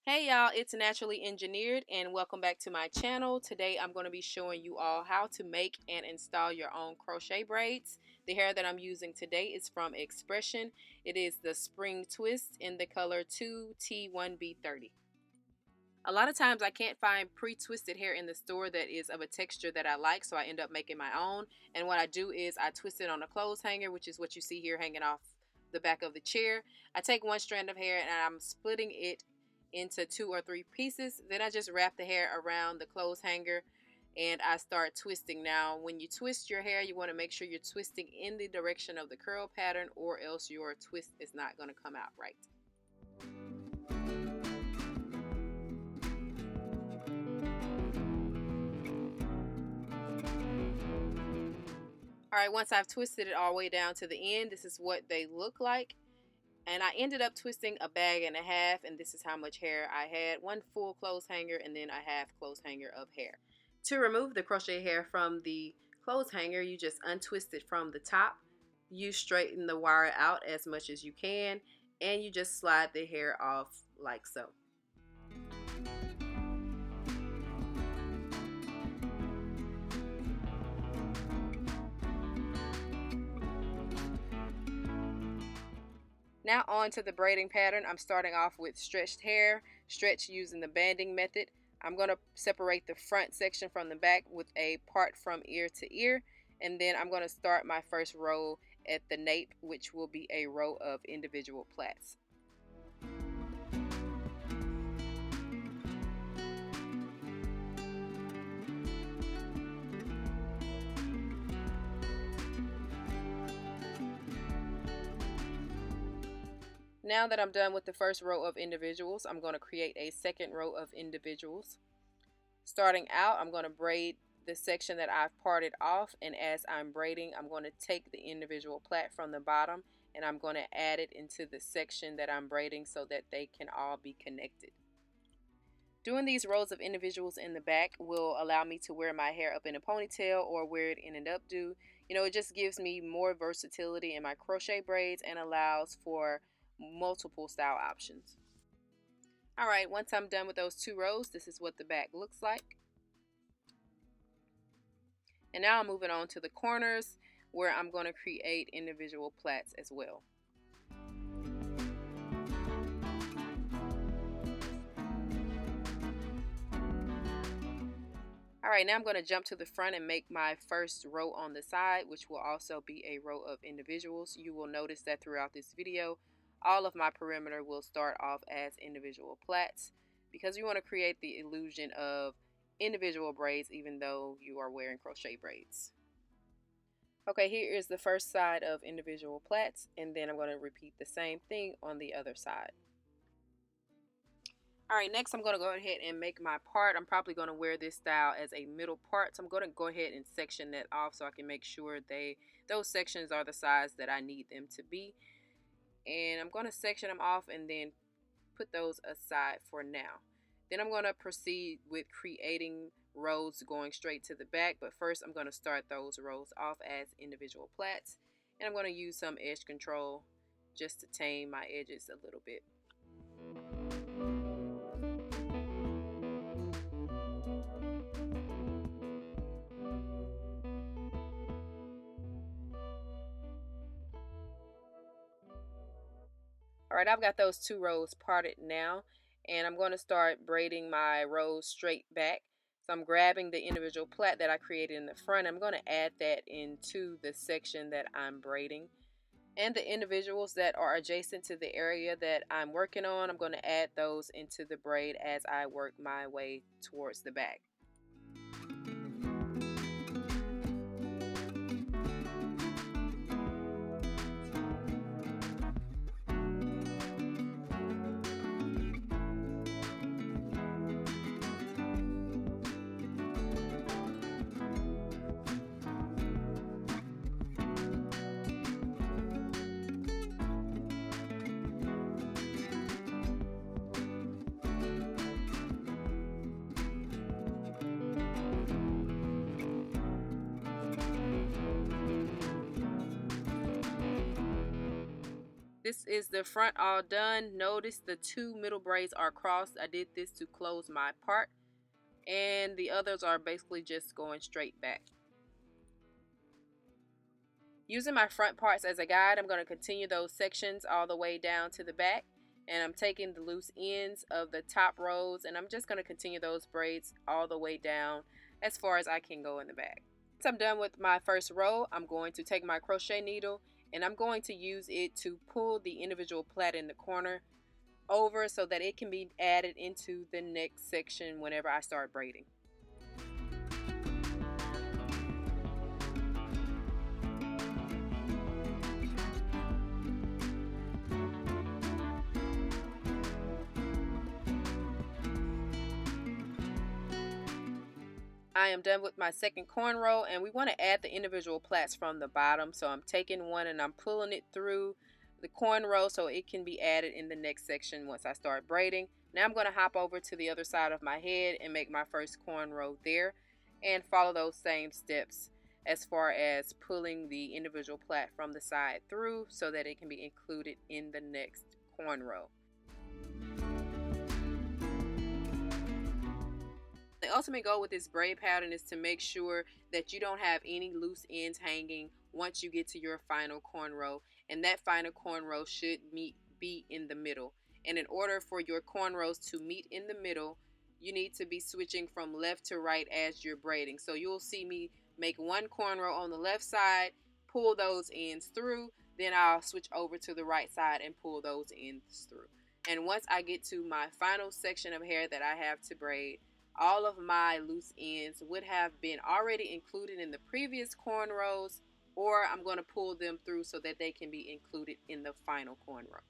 Hey y'all, it's Naturally Engineered and welcome back to my channel. Today I'm going to be showing you all how to make and install your own crochet braids. The hair that I'm using today is from Xpression. It is the Spring Twist in the color 2T1B30. A lot of times I can't find pre-twisted hair in the store that is of a texture that I like, so I end up making my own. And what I do is I twist it on a clothes hanger, which is what you see here hanging off the back of the chair. I take one strand of hair and I'm splitting it into 2 or 3 pieces. Then I just wrap the hair around the clothes hanger and I start twisting. Now when you twist your hair, you want to make sure you're twisting in the direction of the curl pattern, or else your twist is not going to come out right. Alright, once I've twisted it all the way down to the end, this is what they look like. And I ended up twisting a bag and a half, and this is how much hair I had. One full clothes hanger and then a half clothes hanger of hair. To remove the crochet hair from the clothes hanger, you just untwist it from the top. You straighten the wire out as much as you can, and you just slide the hair off like so. Now on to the braiding pattern. I'm starting off with stretched hair, stretch using the banding method. I'm going to separate the front section from the back with a part from ear to ear, and then I'm going to start my first row at the nape, which will be a row of individual plaits. Now that I'm done with the first row of individuals, I'm going to create a second row of individuals. Starting out, I'm going to braid the section that I've parted off, and as I'm braiding, I'm going to take the individual plait from the bottom and I'm going to add it into the section that I'm braiding so that they can all be connected. Doing these rows of individuals in the back will allow me to wear my hair up in a ponytail or wear it in an updo. You know, it just gives me more versatility in my crochet braids and allows for multiple style options. Alright, once I'm done with those 2 rows, this is what the back looks like. And now I'm moving on to the corners where I'm going to create individual plaits as well. Alright, now I'm going to jump to the front and make my first row on the side, which will also be a row of individuals. You will notice that throughout this video, all of my perimeter will start off as individual plaits because you want to create the illusion of individual braids even though you are wearing crochet braids. Okay, here is the first side of individual plaits, and then I'm going to repeat the same thing on the other side. Alright, next I'm going to go ahead and make my part. I'm probably going to wear this style as a middle part, so I'm going to go ahead and section that off so I can make sure those sections are the size that I need them to be. And I'm going to section them off and then put those aside for now. Then I'm going to proceed with creating rows going straight to the back, but first I'm going to start those rows off as individual plaits, and I'm going to use some edge control just to tame my edges a little bit. Alright, I've got those 2 rows parted now, and I'm going to start braiding my rows straight back. So I'm grabbing the individual plait that I created in the front. I'm going to add that into the section that I'm braiding. And the individuals that are adjacent to the area that I'm working on, I'm going to add those into the braid as I work my way towards the back. This is the front all done. Notice the 2 middle braids are crossed. I did this to close my part, and the others are basically just going straight back. Using my front parts as a guide, I'm going to continue those sections all the way down to the back, and I'm taking the loose ends of the top rows, and I'm just going to continue those braids all the way down as far as I can go in the back. Once I'm done with my first row, I'm going to take my crochet needle and I'm going to use it to pull the individual plait in the corner over so that it can be added into the next section whenever I start braiding. I am done with my second corn row, and we want to add the individual plaits from the bottom. So I'm taking one and I'm pulling it through the corn row so it can be added in the next section once I start braiding. Now I'm going to hop over to the other side of my head and make my first corn row there and follow those same steps as far as pulling the individual plait from the side through so that it can be included in the next corn row. The ultimate goal with this braid pattern is to make sure that you don't have any loose ends hanging once you get to your final corn row, and that final corn row should be in the middle. And in order for your corn rows to meet in the middle, you need to be switching from left to right as you're braiding. So you'll see me make one corn row on the left side, pull those ends through, then I'll switch over to the right side and pull those ends through. And once I get to my final section of hair that I have to braid, all of my loose ends would have been already included in the previous corn rows, or I'm going to pull them through so that they can be included in the final corn row.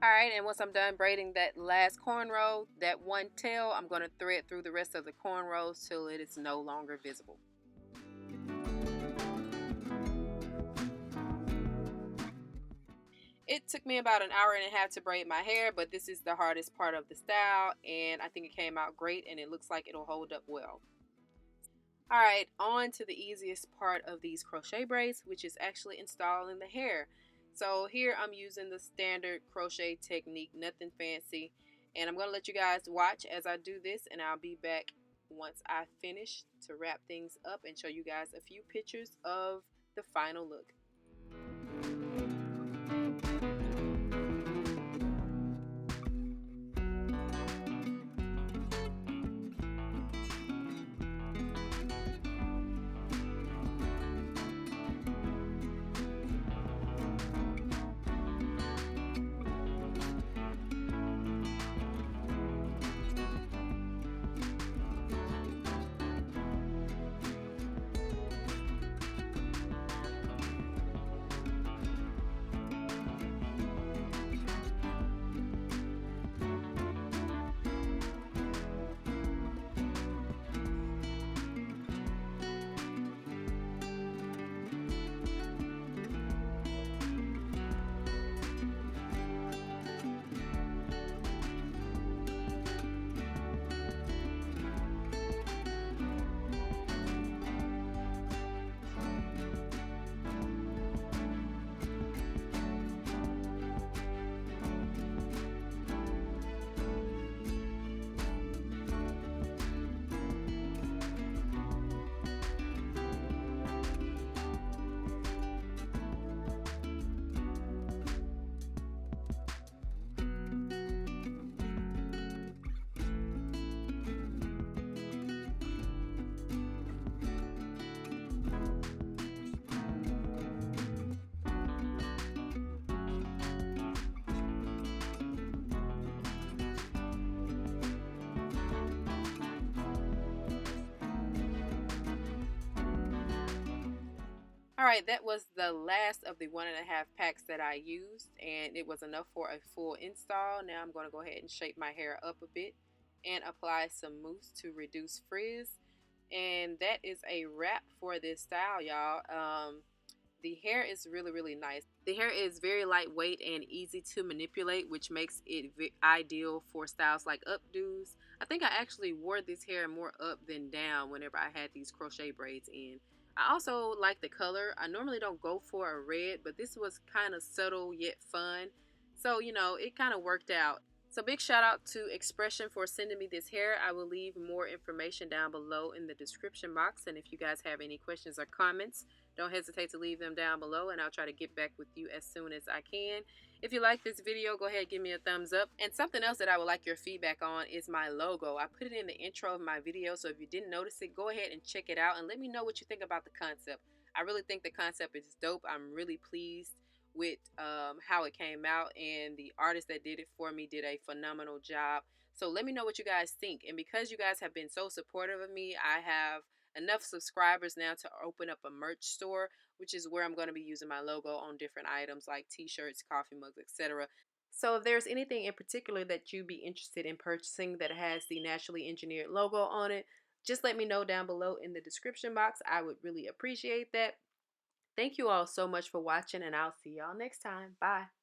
Alright, and once I'm done braiding that last corn row, that one tail, I'm going to thread through the rest of the corn rows till it is no longer visible. It took me about an hour and a half to braid my hair, but this is the hardest part of the style, and I think it came out great, and it looks like it'll hold up well. Alright, on to the easiest part of these crochet braids, which is actually installing the hair. So here I'm using the standard crochet technique, nothing fancy, and I'm going to let you guys watch as I do this, and I'll be back once I finish to wrap things up and show you guys a few pictures of the final look. Alright, that was the last of the 1.5 packs that I used, and it was enough for a full install. Now I'm going to go ahead and shape my hair up a bit and apply some mousse to reduce frizz. And that is a wrap for this style, y'all. The hair is really nice. The hair is very lightweight and easy to manipulate, which makes it ideal for styles like updos. I think I actually wore this hair more up than down whenever I had these crochet braids in. I also like the color. I normally don't go for a red, but this was kind of subtle yet fun. So, you know, it kind of worked out. So big shout out to Xpression for sending me this hair. I will leave more information down below in the description box. And if you guys have any questions or comments, don't hesitate to leave them down below and I'll try to get back with you as soon as I can. If you like this video, go ahead and give me a thumbs up. And something else that I would like your feedback on is my logo. I put it in the intro of my video, so if you didn't notice it, go ahead and check it out and let me know what you think about the concept. I really think the concept is dope. I'm really pleased with how it came out, and the artist that did it for me did a phenomenal job. So let me know what you guys think. And because you guys have been so supportive of me, I have enough subscribers now to open up a merch store, which is where I'm going to be using my logo on different items like t-shirts, coffee mugs, etc. So if there's anything in particular that you'd be interested in purchasing that has the naturally engineered logo on it, just let me know down below in the description box. I would really appreciate that. Thank you all so much for watching, and I'll see y'all next time. Bye.